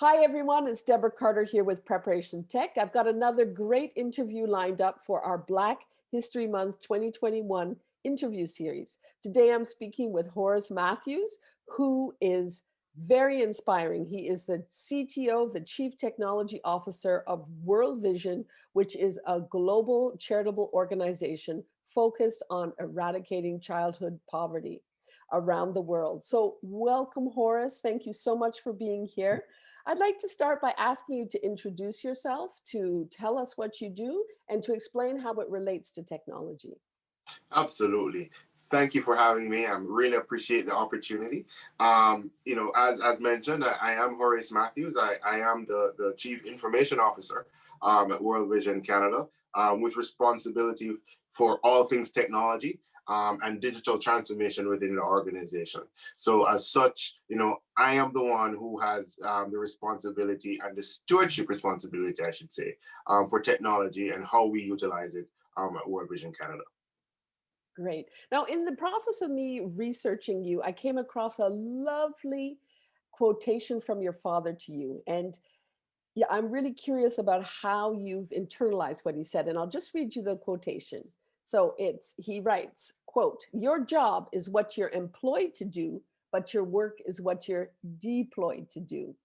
Hi, everyone. It's Deborah Carter here with Preparation Tech. I've got another great interview lined up for our Black History Month 2021 interview series. Today, I'm speaking with Horace Matthews, who is very inspiring. He is the CTO, the Chief Technology Officer of WorldVision, which is a global charitable organization focused on eradicating childhood poverty around the world. So welcome, Horace. Thank you so much for being here. I'd like to start by asking you to introduce yourself, to tell us what you do, and to explain how it relates to technology. Absolutely. Thank you for having me. I really appreciate the opportunity. As mentioned, I am Horace Matthews. I am the Chief Information Officer at WorldVision Canada, with responsibility for all things technology and digital transformation within the organization. So as such, I am the one who has the responsibility and the stewardship responsibility, I should say, for technology and how we utilize it at WorldVision Canada. Great. Now, in the process of me researching you, I came across a lovely quotation from your father to you. And yeah, I'm really curious about how you've internalized what he said. And I'll just read you the quotation. So he writes, quote, "Your job is what you're employed to do, but your work is what you're deployed to do."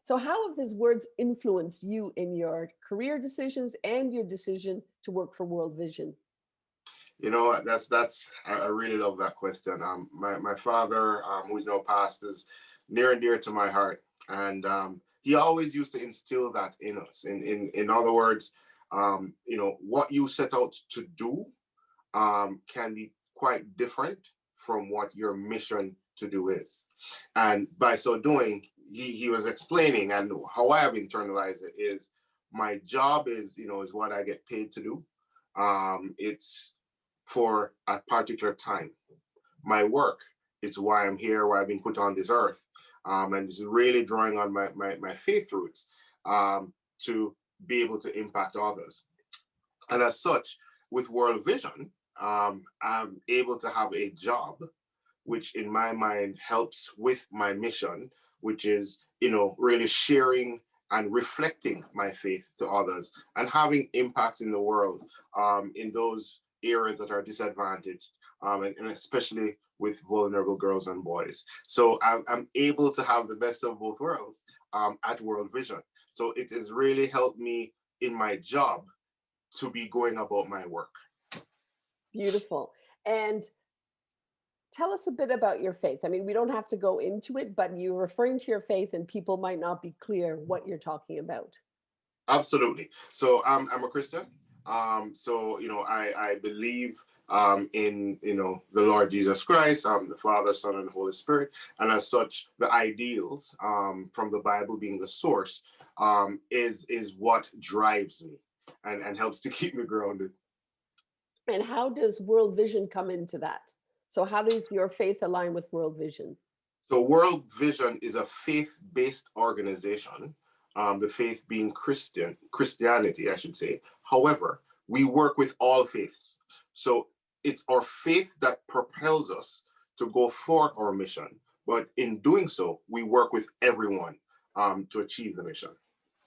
So how have his words influenced you in your career decisions and your decision to work for World Vision? I really love that question. My father, who's now passed, is near and dear to my heart, and he always used to instill that in us. In other words, what you set out to do can be quite different from what your mission to do is, and by so doing, he was explaining, and how I have internalized it is, my job is what I get paid to do. It's for a particular time. My work, it's why I'm here, why I've been put on this earth. And it's really drawing on my faith roots to be able to impact others. And as such, with World Vision, I'm able to have a job which in my mind helps with my mission, which is, really sharing and reflecting my faith to others and having impact in the world, in those areas that are disadvantaged, and especially with vulnerable girls and boys. So I'm able to have the best of both worlds at World Vision. So it has really helped me in my job to be going about my work. Beautiful. And tell us a bit about your faith. I mean, we don't have to go into it, but you're referring to your faith and people might not be clear what you're talking about. Absolutely. So I'm a Christian. I believe in the Lord Jesus Christ, the Father, Son, and Holy Spirit, and as such, the ideals from the Bible being the source is what drives me and helps to keep me grounded. And how does World Vision come into that? So how does your faith align with World Vision? So World Vision is a faith-based organization, the faith being Christianity, I should say. However, we work with all faiths. So it's our faith that propels us to go for our mission. But in doing so, we work with everyone to achieve the mission.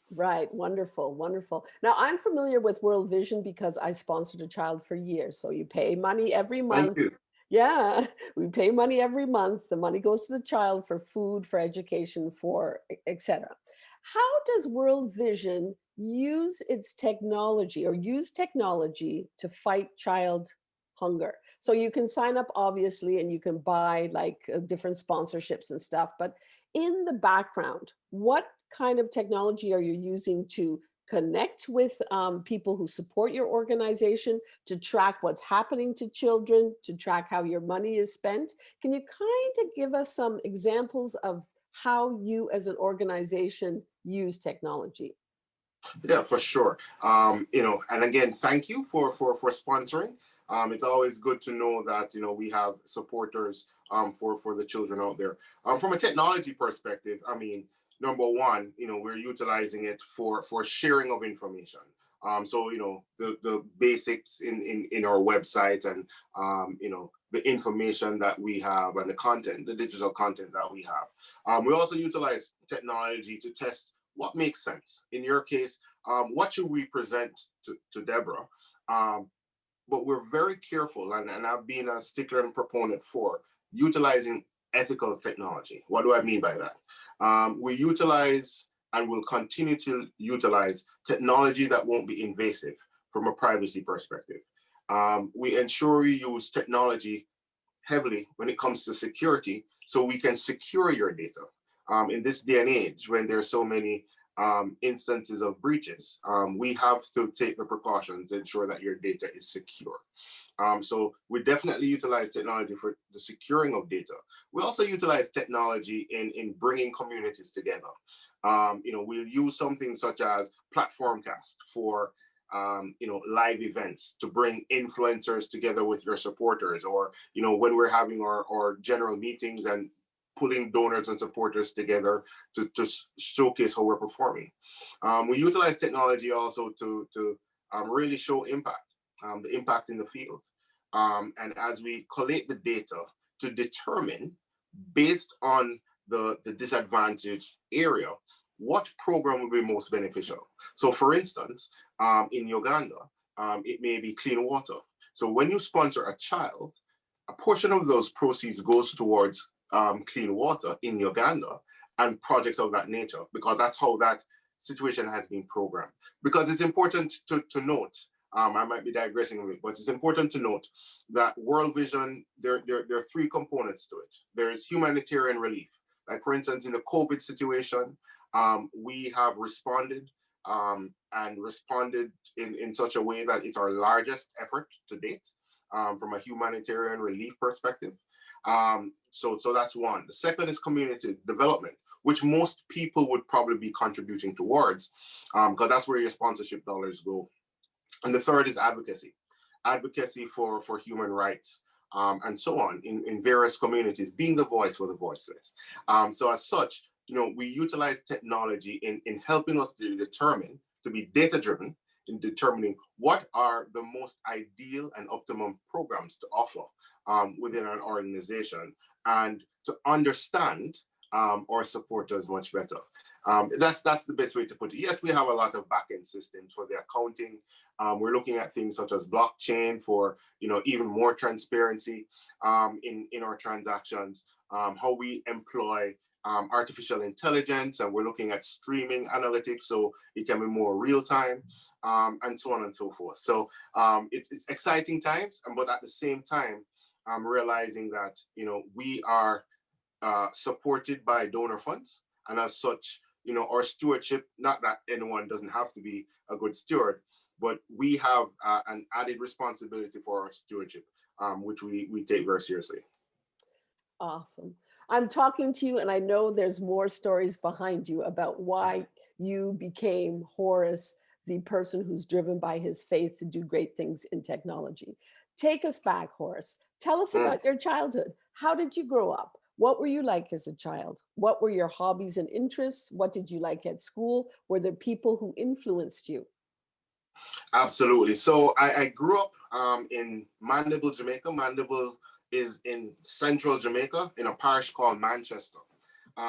Right. Wonderful. Wonderful. Now, I'm familiar with World Vision because I sponsored a child for years. So you pay money every Thank month. you. Yeah, we pay money every month. The money goes to the child for food, for education, for etc. How does World Vision use its technology or use technology to fight child hunger? So you can sign up, obviously, and you can buy like different sponsorships and stuff. But in the background, what kind of technology are you using to connect with people who support your organization, to track what's happening to children, to track how your money is spent? Can you kind of give us some examples of how you as an organization use technology? Yeah, for sure. And again, thank you for sponsoring. It's always good to know that we have supporters for the children out there. From a technology perspective, I mean, number one, we're utilizing it for sharing of information. So the basics in our website and the information that we have and the content, the digital content that we have. We also utilize technology to test what makes sense. In your case, what should we present to Deborah? But we're very careful, and I've been a stickler and proponent for utilizing ethical technology. What do I mean by that? We utilize and will continue to utilize technology that won't be invasive from a privacy perspective. We ensure we use technology heavily when it comes to security so we can secure your data. In this day and age, when there are so many instances of breaches, we have to take the precautions to ensure that your data is secure. So we definitely utilize technology for the securing of data. We also utilize technology in bringing communities together. We'll use something such as PlatformCast for live events to bring influencers together with your supporters, or when we're having our general meetings and pulling donors and supporters together to showcase how we're performing. We utilize technology also to really show impact, the impact in the field. And as we collate the data to determine, based on the disadvantaged area, what program will be most beneficial. So for instance, in Uganda, it may be clean water. So when you sponsor a child, a portion of those proceeds goes towards clean water in Uganda and projects of that nature, because that's how that situation has been programmed. Because it's important to note, I might be digressing a bit, but it's important to note that WorldVision, there are three components to it. There's humanitarian relief. Like for instance, in the COVID situation, we have responded and responded in such a way that it's our largest effort to date from a humanitarian relief perspective. So that's one. The second is community development, which most people would probably be contributing towards, because that's where your sponsorship dollars go. And the third is advocacy for human rights, and so on in various communities, being the voice for the voiceless. So as such, we utilize technology in helping us to be data-driven in determining what are the most ideal and optimum programs to offer within an organization, and to understand our supporters much better. That's the best way to put it. Yes, we have a lot of back-end systems for the accounting. We're looking at things such as blockchain for even more transparency in our transactions, how we employ artificial intelligence, and we're looking at streaming analytics so it can be more real time, and so on and so forth. So it's exciting times, but at the same time, I'm realizing that we are supported by donor funds, and as such, our stewardship, not that anyone doesn't have to be a good steward, but we have an added responsibility for our stewardship, which we take very seriously. Awesome. I'm talking to you, and I know there's more stories behind you about why you became Horace, the person who's driven by his faith to do great things in technology. Take us back, Horace. Tell us about your childhood. How did you grow up? What were you like as a child? What were your hobbies and interests? What did you like at school? Were there people who influenced you? Absolutely. So I grew up in Mandeville, Jamaica. Mandeville is in central Jamaica in a parish called Manchester.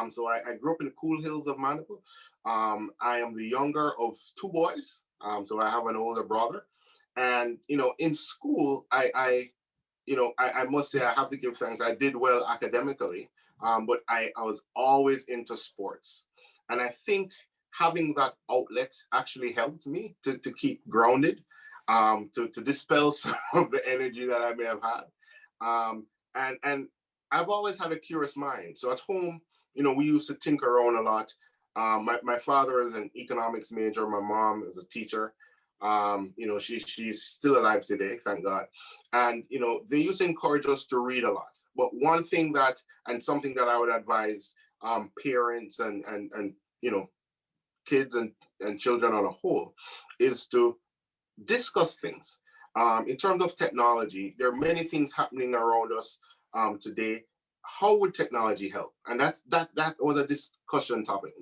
So I grew up in the cool hills of Mandeville. I am the younger of two boys. So I have an older brother. And, in school, I must say I have to give thanks. I did well academically, but I was always into sports. And I think having that outlet actually helped me to keep grounded, to dispel some of the energy that I may have had. And I've always had a curious mind. So at home, we used to tinker around a lot. My father is an economics major. My mom is a teacher. She's still alive today, thank God. And, they used to encourage us to read a lot. But one thing and something that I would advise parents and kids and children on a whole is to discuss things. In terms of technology, there are many things happening around us today. How would technology help? And that was a discussion topic.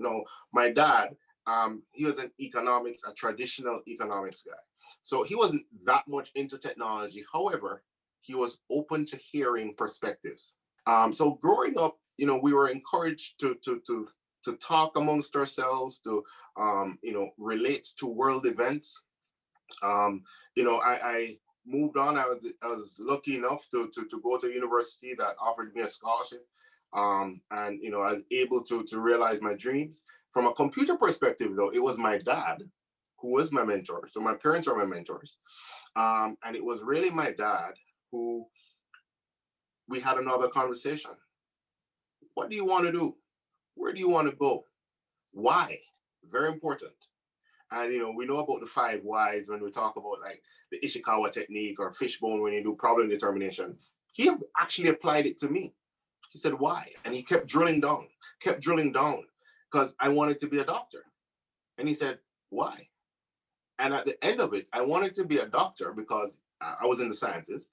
My dad, he was a traditional economics guy. So he wasn't that much into technology. However, he was open to hearing perspectives. So growing up, we were encouraged to talk amongst ourselves, to relate to world events. I moved on. I was lucky enough to go to a university that offered me a scholarship, and I was able to realize my dreams. From a computer perspective, though, it was my dad who was my mentor. So my parents are my mentors, and it was really my dad who we had another conversation. What do you want to do? Where do you want to go? Why? Very important. And we know about the 5 whys when we talk about like the Ishikawa technique or fishbone when you do problem determination. He actually applied it to me. He said, why? And he kept drilling down, because I wanted to be a doctor. And he said, why? And at the end of it, I wanted to be a doctor because I was in the sciences,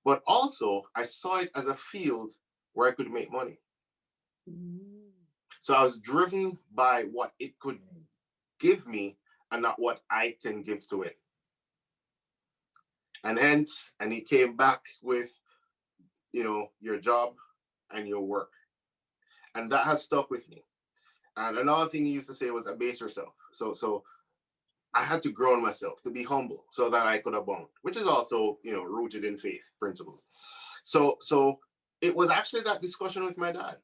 but also I saw it as a field where I could make money. So I was driven by what it could give me and not what I can give to it. And he came back with, your job and your work. And that has stuck with me. And another thing he used to say was abase yourself. So I had to grow in myself, to be humble so that I could abound, which is also, rooted in faith principles. So it was actually that discussion with my dad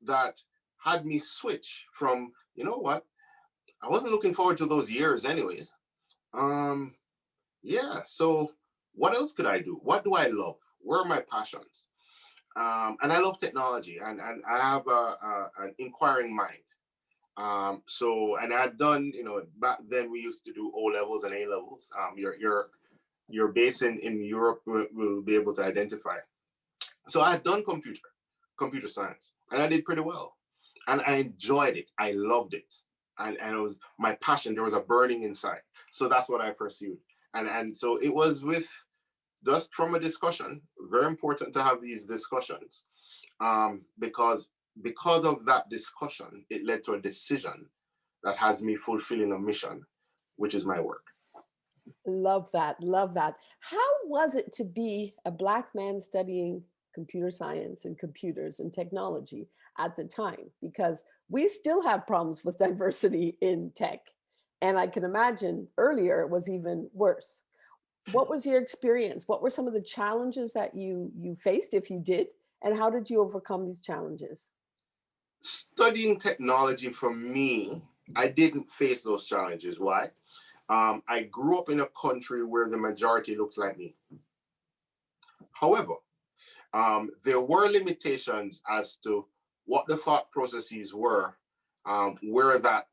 that had me switch from, I wasn't looking forward to those years anyways. So what else could I do? What do I love? Where are my passions? And I love technology, and I have an inquiring mind. And I'd done, back then we used to do O levels and A levels. Your base in Europe will be able to identify. So I had done computer science, and I did pretty well. And I enjoyed it. I loved it. And it was my passion. There was a burning inside. So that's what I pursued. And so it was just from a discussion, very important to have these discussions, because of that discussion, it led to a decision that has me fulfilling a mission, which is my work. Love that. Love that. How was it to be a Black man studying computer science and computers and technology at the time? Because we still have problems with diversity in tech. And I can imagine earlier it was even worse. What was your experience? What were some of the challenges that you faced, if you did? And how did you overcome these challenges? Studying technology for me, I didn't face those challenges. Why? I grew up in a country where the majority looked like me. However, there were limitations as to what the thought processes were, where that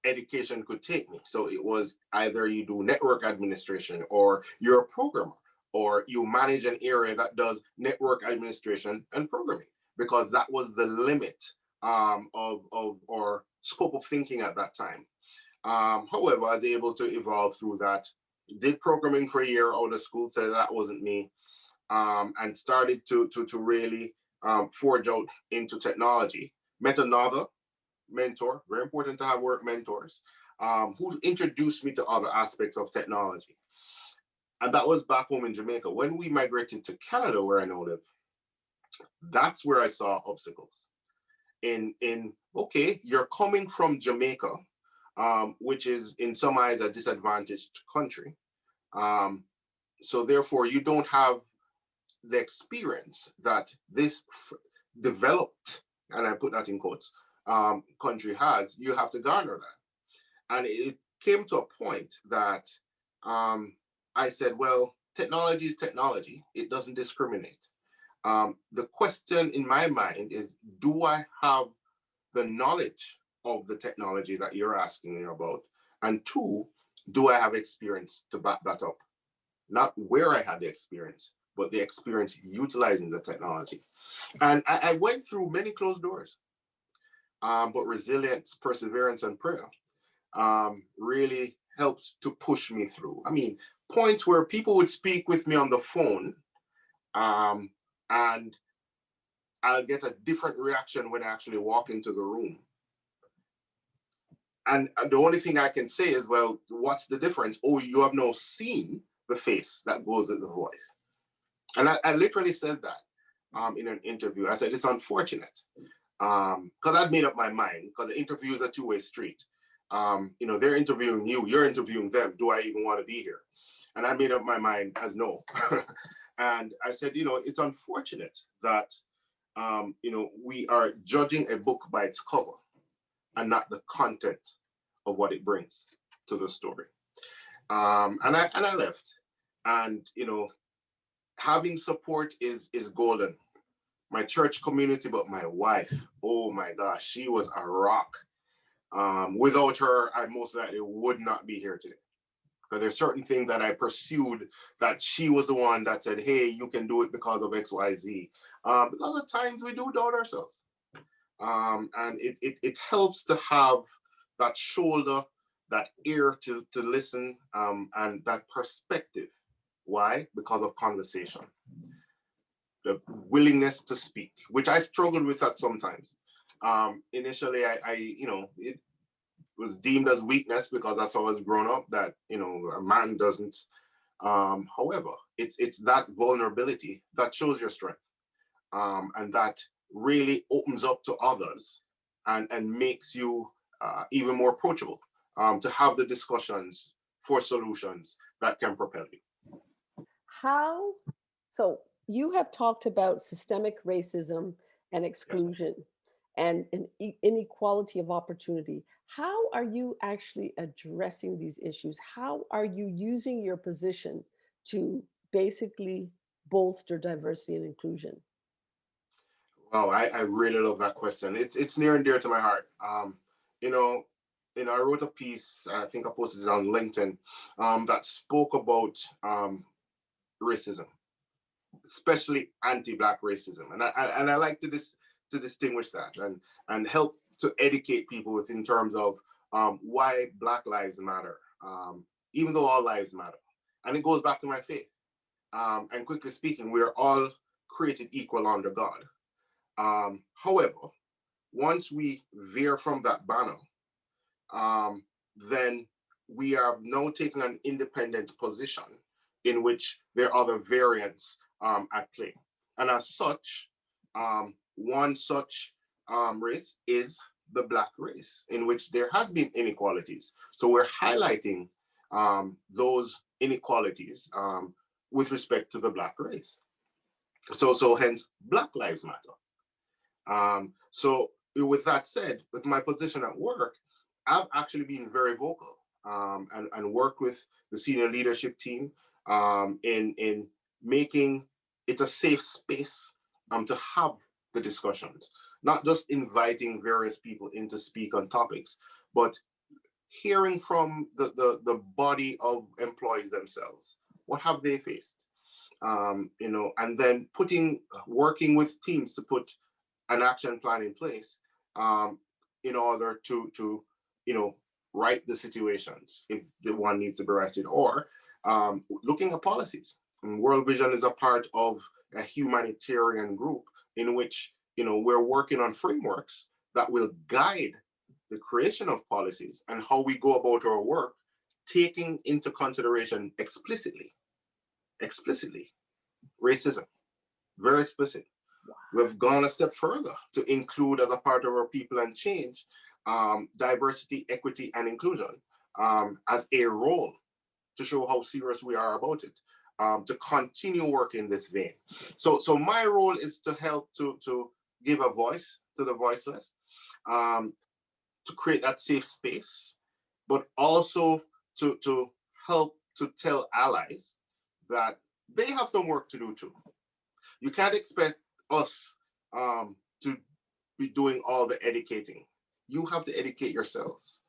education could take me. So it was either you do network administration, or you're a programmer, or you manage an area that does network administration and programming, because that was the limit of or scope of thinking at that time. However, I was able to evolve through that. Did programming for a year out of school, so that wasn't me, and started to really forge out into technology. Met another mentor, very important to have work mentors, who introduced me to other aspects of technology. And that was back home in Jamaica. When we migrated to Canada, where I now live, that's where I saw obstacles. Okay, you're coming from Jamaica, which is in some eyes a disadvantaged country. So therefore, you don't have the experience that this developed, and I put that in quotes, country has. You have to garner that. And it came to a point that I said, well, technology is technology. It doesn't discriminate. The question in my mind is, do I have the knowledge of the technology that you're asking me about? And 2, do I have experience to back that up? Not where I had the experience, but the experience utilizing the technology. And I went through many closed doors, but resilience, perseverance, and prayer really helped to push me through. I mean, points where people would speak with me on the phone, and I'll get a different reaction when I actually walk into the room. And the only thing I can say is, well, what's the difference? Oh, you have now seen the face that goes with the voice. And I literally said that in an interview. I said, it's unfortunate because I'd made up my mind, because the interview is a two-way street. They're interviewing you, you're interviewing them. Do I even want to be here? And I made up my mind as no. And I said, it's unfortunate that, we are judging a book by its cover and not the content of what it brings to the story. And I left. And, having support is golden. My church community, but my wife, oh my gosh, she was a rock. Without her, I most likely would not be here today. Because there's certain things that I pursued that she was the one that said, hey, you can do it because of X, Y, Z. Because at times we do doubt ourselves. And it helps to have that shoulder, that ear to listen, and that perspective. Why? Because of conversation. The willingness to speak, which I struggled with that sometimes. Initially, it was deemed as weakness because that's how I was grown up, that, a man doesn't. However, it's that vulnerability that shows your strength, and that really opens up to others and makes you even more approachable, to have the discussions for solutions that can propel you. How, so you have talked about systemic racism and Yes. exclusion and inequality of opportunity. How are you actually addressing these issues? How are you using your position to basically bolster diversity and inclusion? Wow, I really love that question. It's near and dear to my heart. You know, I wrote a piece, I think I posted it on LinkedIn, that spoke about racism, especially anti-Black racism, and I like to distinguish that and help to educate people within terms of why Black lives matter, even though all lives matter, and it goes back to my faith. And quickly speaking, we are all created equal under God. However, once we veer from that banner, then we have now taken an independent position in which there are other variants at play. And as such, one such race is the Black race, in which there has been inequalities. So we're highlighting those inequalities with respect to the Black race. So hence, Black Lives Matter. So with that said, with my position at work, I've actually been very vocal, and worked with the senior leadership team in making it a safe space to have the discussions, not just inviting various people in to speak on topics, but hearing from the body of employees themselves. What have they faced? And then working with teams to put an action plan in place, in order to right the situations if the one needs to be righted, or looking at policies. And WorldVision is a part of a humanitarian group in which we're working on frameworks that will guide the creation of policies and how we go about our work, taking into consideration explicitly racism, very explicit. We've gone a step further to include as a part of our people and change, diversity, equity, and inclusion as a role to show how serious we are about it, to continue work in this vein. So my role is to help to give a voice to the voiceless, to create that safe space, but also to help to tell allies that they have some work to do too. You can't expect us to be doing all the educating. You have to educate yourselves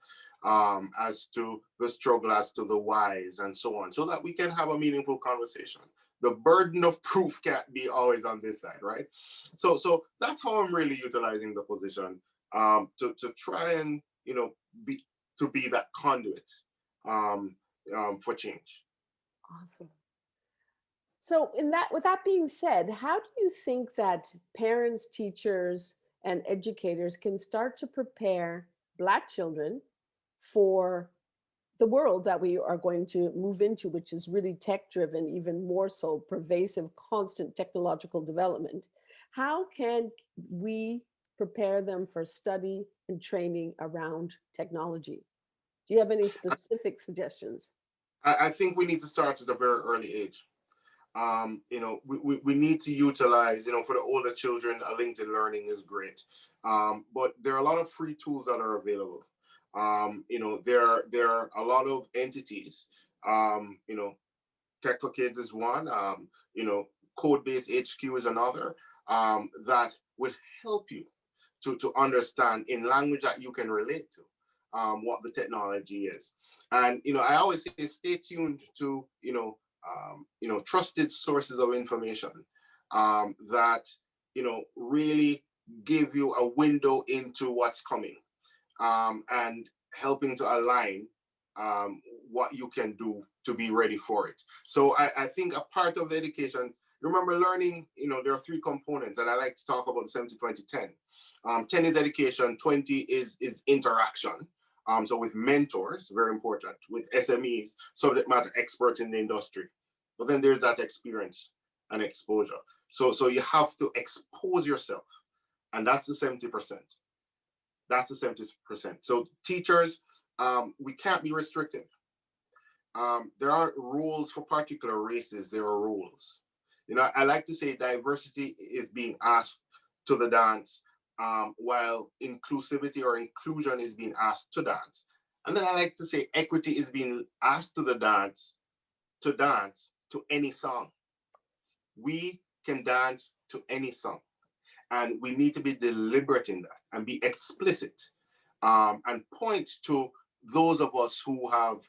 as to the struggle, as to the whys, and so on, so that we can have a meaningful conversation. The burden of proof can't be always on this side, right? So that's how I'm really utilizing the position, to try and be that conduit for change. Awesome. So, with that being said, how do you think that parents, teachers, and educators can start to prepare Black children for the world that we are going to move into, which is really tech driven, even more so pervasive, constant technological development? How can we prepare them for study and training around technology? Do you have any specific suggestions? I think we need to start at a very early age. We need to utilize, for the older children, a LinkedIn Learning is great. But there are a lot of free tools that are available. There are a lot of entities. Tech for Kids is one. Code-based HQ is another, that would help you to understand in language that you can relate to, what the technology is. And I always say, stay tuned to trusted sources of information, that really give you a window into what's coming, and helping to align, what you can do to be ready for it. So I think a part of the education, remember learning, there are three components, and I like to talk about the 70-20-10. 10 is education, 20 is interaction. So with mentors, very important, with SMEs, subject matter experts in the industry. But then there's that experience and exposure. So you have to expose yourself, and that's the 70%. That's the 70%. So teachers, we can't be restricted. There aren't rules for particular races, there are rules. I like to say diversity is being asked to the dance, while inclusivity or inclusion is being asked to dance. And then I like to say equity is being asked to the dance to any song. We can dance to any song. And we need to be deliberate in that and be explicit, and point to those of us who have,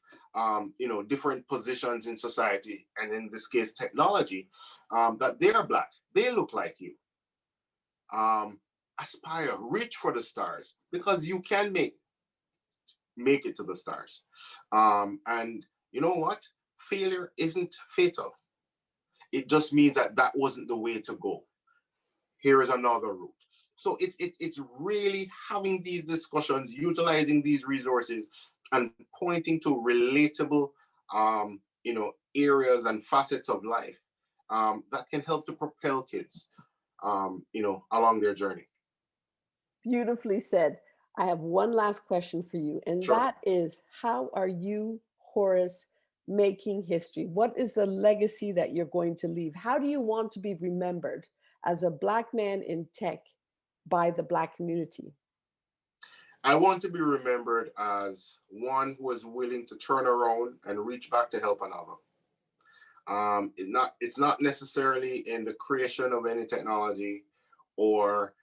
different positions in society, and in this case, technology, that they are Black, they look like you. Aspire, reach for the stars, because you can make it to the stars. And you know what? Failure isn't fatal. It just means that wasn't the way to go. Here is another route. So it's really having these discussions, utilizing these resources, and pointing to relatable, areas and facets of life, that can help to propel kids, along their journey. Beautifully said. I have one last question for you, and Sure. that is, how are you, Horace, making history? What is the legacy that you're going to leave? How do you want to be remembered as a Black man in tech by the Black community? I want to be remembered as one who is willing to turn around and reach back to help another. It's not necessarily in the creation of any technology, or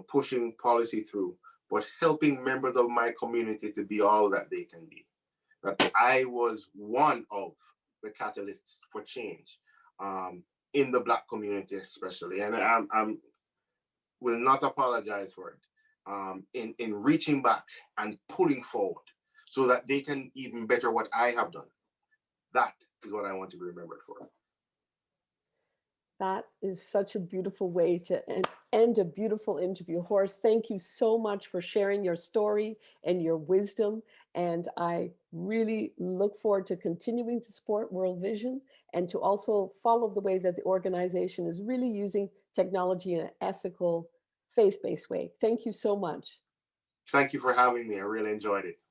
pushing policy through, but helping members of my community to be all that they can be. That I was one of the catalysts for change, in the Black community especially, and I'm will not apologize for it, in reaching back and pulling forward, so that they can even better what I have done. That is what I want to be remembered for. That is such a beautiful way to end a beautiful interview. Horace, thank you so much for sharing your story and your wisdom. And I really look forward to continuing to support World Vision, and to also follow the way that the organization is really using technology in an ethical, faith-based way. Thank you so much. Thank you for having me. I really enjoyed it.